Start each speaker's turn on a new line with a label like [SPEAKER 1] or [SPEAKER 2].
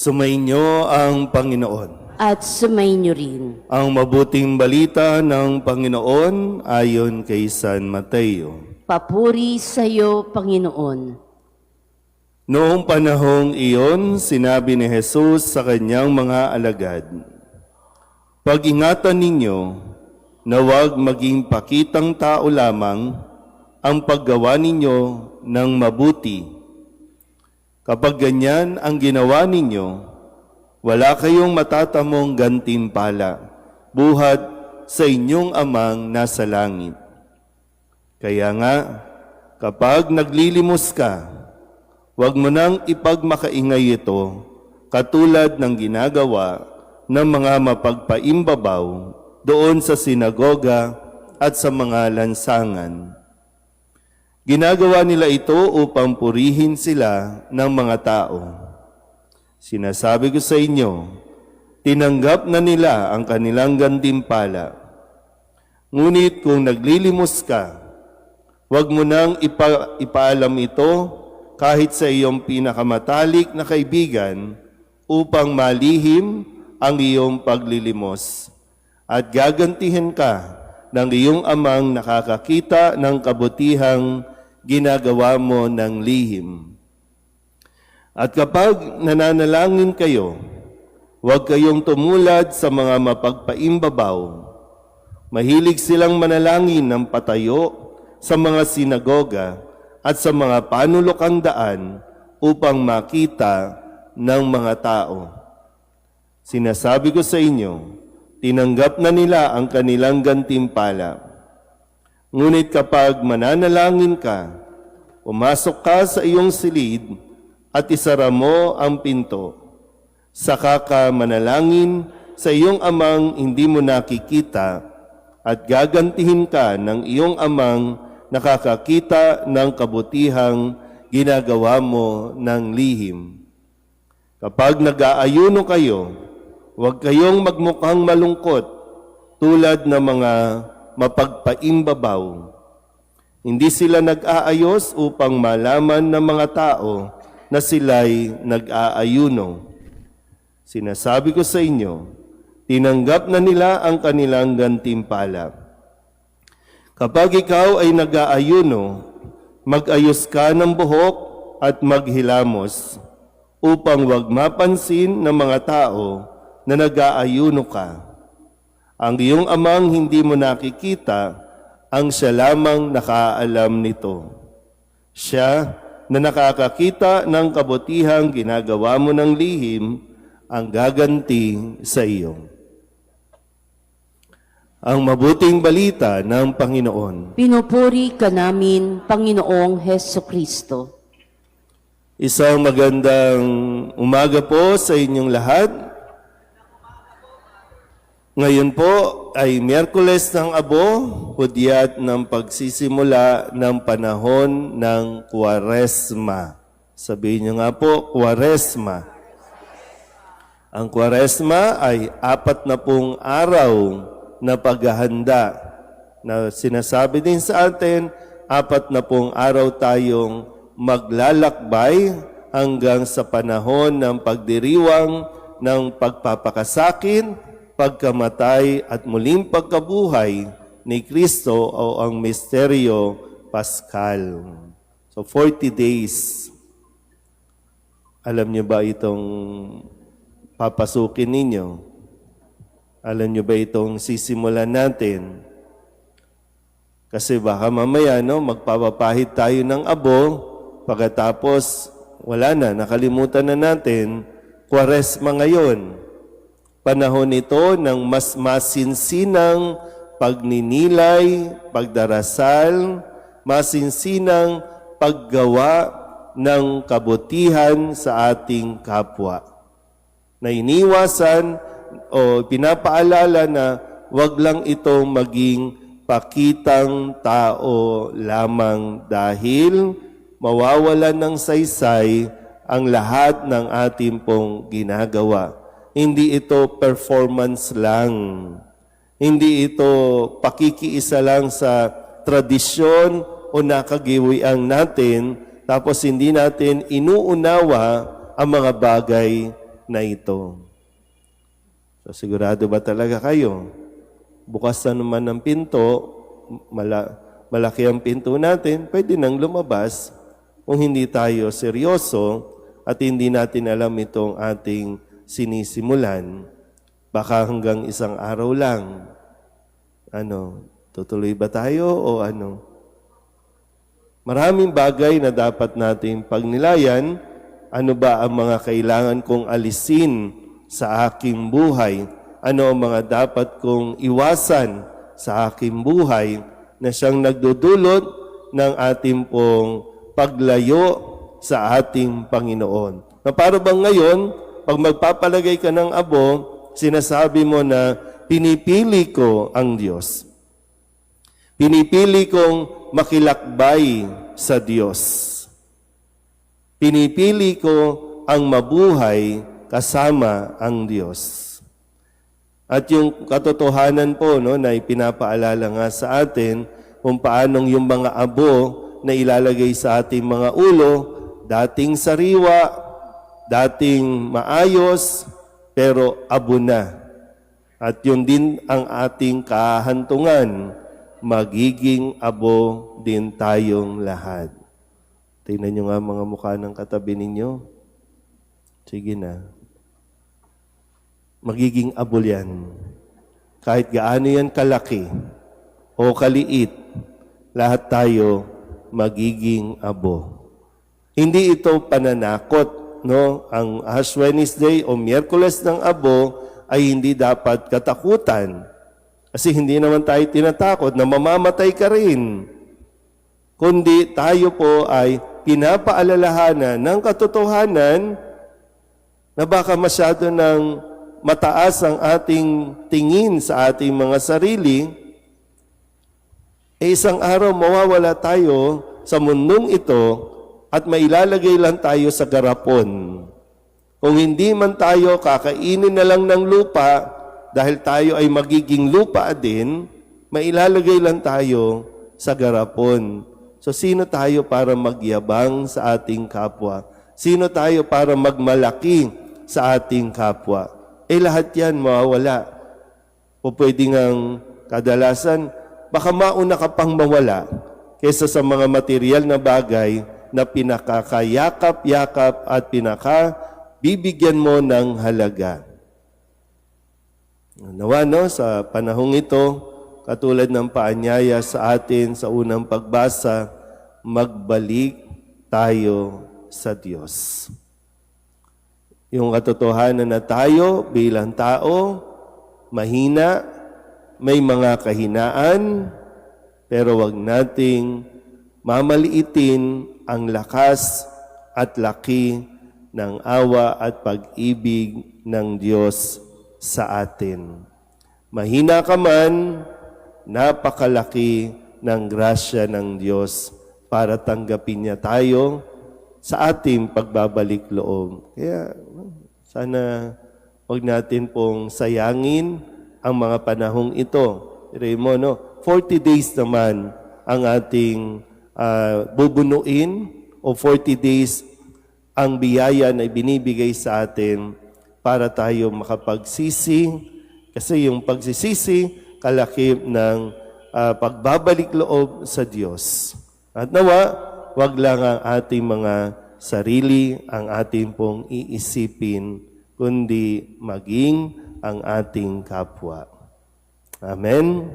[SPEAKER 1] Sumainyo ang Panginoon.
[SPEAKER 2] At sumainyo rin.
[SPEAKER 1] Ang mabuting balita ng Panginoon ayon kay San Mateo.
[SPEAKER 2] Papuri sa iyo, Panginoon.
[SPEAKER 1] Noong panahong iyon, sinabi ni Jesus sa kanyang mga alagad, "Pag-ingatan ninyo na huwag maging pakitang tao lamang ang paggawa ninyo ng mabuti. Kapag ganyan ang ginawa ninyo, wala kayong matatamong gantimpala buhat sa inyong amang nasa langit. Kaya nga, kapag naglilimos ka, huwag mo nang ipagmakaingay ito katulad ng ginagawa ng mga mapagpaimbabaw doon sa sinagoga at sa mga lansangan. Ginagawa nila ito upang purihin sila ng mga tao. Sinasabi ko sa inyo, tinanggap na nila ang kanilang gantimpala. Ngunit kung naglilimos ka, huwag mo nang ipaalam ito kahit sa iyong pinakamatalik na kaibigan upang malihim ang iyong paglilimos. At gagantihan ka ng iyong amang nakakakita ng kabutihang ginagawa mo ng lihim. At kapag nananalangin kayo, huwag kayong tumulad sa mga mapagpaimbabaw. Mahilig silang manalangin ng patayo sa mga sinagoga at sa mga panulokang daan upang makita ng mga tao. Sinasabi ko sa inyo, tinanggap na nila ang kanilang gantimpala. Ngunit kapag mananalangin ka, pumasok ka sa iyong silid at isara mo ang pinto. Saka ka manalangin sa iyong amang hindi mo nakikita at gagantihin ka ng iyong amang nakakakita ng kabutihang ginagawa mo ng lihim. Kapag nag-aayuno kayo, huwag kayong magmukhang malungkot tulad ng mga mapagpaimbabaw. Hindi sila nag-aayos upang malaman ng mga tao na sila'y nag-aayuno. Sinasabi ko sa inyo, tinanggap na nila ang kanilang gantimpala. Kapag ikaw ay nag-aayuno, mag-ayos ka ng buhok at maghilamos upang wag mapansin ng mga tao na nag-aayuno ka. Ang iyong amang hindi mo nakikita, ang siya lamang nakaalam nito. Siya na nakakakita ng kabutihang ginagawa mo ng lihim, ang gaganti sa iyo." Ang mabuting balita ng Panginoon.
[SPEAKER 2] Pinupuri ka namin, Panginoong Hesukristo.
[SPEAKER 1] Isang magandang umaga po sa inyong lahat. Ngayon po ay Miyerkules ng Abo, hudyat ng pagsisimula ng panahon ng Kwaresma. Sabihin niyo nga po, Kwaresma. Ang Kwaresma ay 40 araw na paghahanda. Na sinasabi din sa atin, 40 araw tayong maglalakbay hanggang sa panahon ng pagdiriwang ng pagpapakasakin, pagkamatay at muling pagkabuhay ni Kristo o ang misteryo Paskal. So 40 days. Alam niyo ba itong papasukin ninyo? Alam niyo ba itong sisimulan natin? Kasi baka mamaya magpapapahid tayo ng abo, pagkatapos wala na, nakalimutan na natin, Kwaresma ngayon. Panahon ito ng mas masinsinang pagninilay, pagdarasal, masinsinang paggawa ng kabutihan sa ating kapwa. Na iniwasan o pinapaalala na wag lang itong maging pakitang tao lamang dahil mawawalan ng saysay ang lahat ng ating pong ginagawa. Hindi ito performance lang. Hindi ito pakikiisa lang sa tradisyon o nakagiwian natin, tapos hindi natin inuunawa ang mga bagay na ito. So, sigurado ba talaga kayo? Bukas na naman ang pinto, malaki ang pinto natin, pwede nang lumabas kung hindi tayo seryoso at hindi natin alam itong ating sinisimulan. Baka hanggang isang araw lang. Tutuloy ba tayo o ano? Maraming bagay na dapat nating pagnilayan. Ano ba ang mga kailangan kong alisin sa aking buhay? Ano ang mga dapat kong iwasan sa aking buhay na siyang nagdudulot ng ating pong paglayo sa ating Panginoon? Na para bang ngayon, pag magpapalagay ka ng abo, sinasabi mo na pinipili ko ang Diyos. Pinipili kong makilakbay sa Diyos. Pinipili ko ang mabuhay kasama ang Diyos. At yung katotohanan po na ipinapaalala nga sa atin kung paanong yung mga abo na ilalagay sa ating mga ulo, dating sariwa, dating maayos, pero abo na. At yun din ang ating kahantungan, magiging abo din tayong lahat. Tingnan nyo nga mga mukha ng katabi ninyo. Sige na. Magiging abo yan. Kahit gaano yan kalaki o kaliit, lahat tayo magiging abo. Hindi ito pananakot, no? Ang Ash Wednesday o Miyerkules ng abo ay hindi dapat katakutan. Kasi hindi naman tayo tinatakot na mamamatay ka rin. Kundi tayo po ay pinapaalalahanan ng katotohanan na baka masyado ng mataas ang ating tingin sa ating mga sarili, isang araw mawawala tayo sa mundong ito at mailalagay lang tayo sa garapon. Kung hindi man tayo kakainin na lang ng lupa, dahil tayo ay magiging lupa din, mailalagay lang tayo sa garapon. So sino tayo para magyabang sa ating kapwa? Sino tayo para magmalaki sa ating kapwa? Lahat yan mawawala. O pwede ngang kadalasan, baka mauna ka pang mawala kaysa sa mga material na bagay na pinakakayakap-yakap at pinakabibigyan mo ng halaga. Nawa, sa panahong ito, katulad ng paanyaya sa atin sa unang pagbasa, magbalik tayo sa Diyos. Yung katotohanan na tayo bilang tao, mahina, may mga kahinaan, pero wag nating mamaliitin ang lakas at laki ng awa at pag-ibig ng Diyos sa atin. Mahina ka man, napakalaki ng grasya ng Diyos para tanggapin niya tayo sa ating pagbabalik loob. Kaya sana huwag natin pong sayangin ang mga panahong ito. Raymond, 40 days naman ang ating bubunuin o 40 days ang biyaya na ibinibigay sa atin para tayo makapagsisi, kasi yung pagsisisi, kalakip ng pagbabalik loob sa Diyos. At nawa, wag lang ang ating mga sarili, ang ating pong iisipin, kundi maging ang ating kapwa. Amen.